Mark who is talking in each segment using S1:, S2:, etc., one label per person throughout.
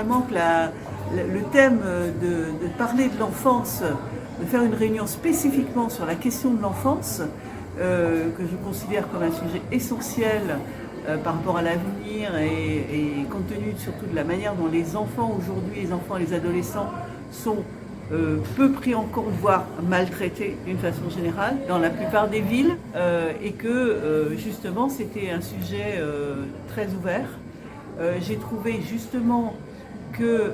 S1: vraiment que le thème de parler de l'enfance, de faire une réunion spécifiquement sur la question de l'enfance, que je considère comme un sujet essentiel par rapport à l'avenir et compte tenu surtout de la manière dont les enfants aujourd'hui, les enfants et les adolescents sont peu pris en compte, voire maltraités d'une façon générale dans la plupart des villes, et que justement c'était un sujet très ouvert. J'ai trouvé justement que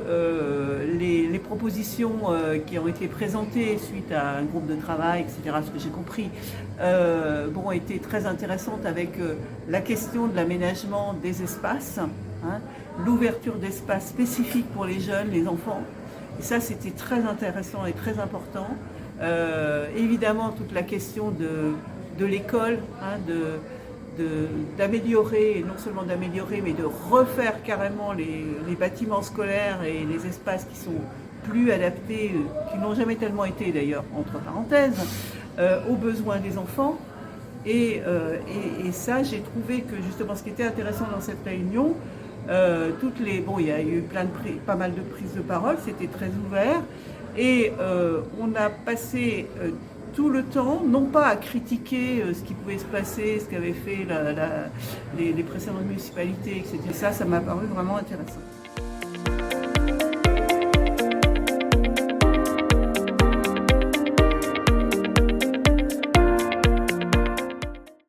S1: les propositions qui ont été présentées suite à un groupe de travail, etc., ce que j'ai compris, étaient très intéressantes avec la question de l'aménagement des espaces, hein, l'ouverture d'espaces spécifiques pour les jeunes, les enfants. Et ça, c'était très intéressant et très important. Évidemment, toute la question de l'école, hein, d'améliorer, et non seulement d'améliorer, mais de refaire carrément les bâtiments scolaires et les espaces qui sont plus adaptés, qui n'ont jamais tellement été d'ailleurs, entre parenthèses, aux besoins des enfants. Et ça, j'ai trouvé que justement ce qui était intéressant dans cette réunion, il y a eu pas mal de prises de parole, c'était très ouvert, et on a passé tout le temps, non pas à critiquer ce qui pouvait se passer, ce qu'avaient fait les précédentes municipalités, etc. Ça m'a paru vraiment intéressant.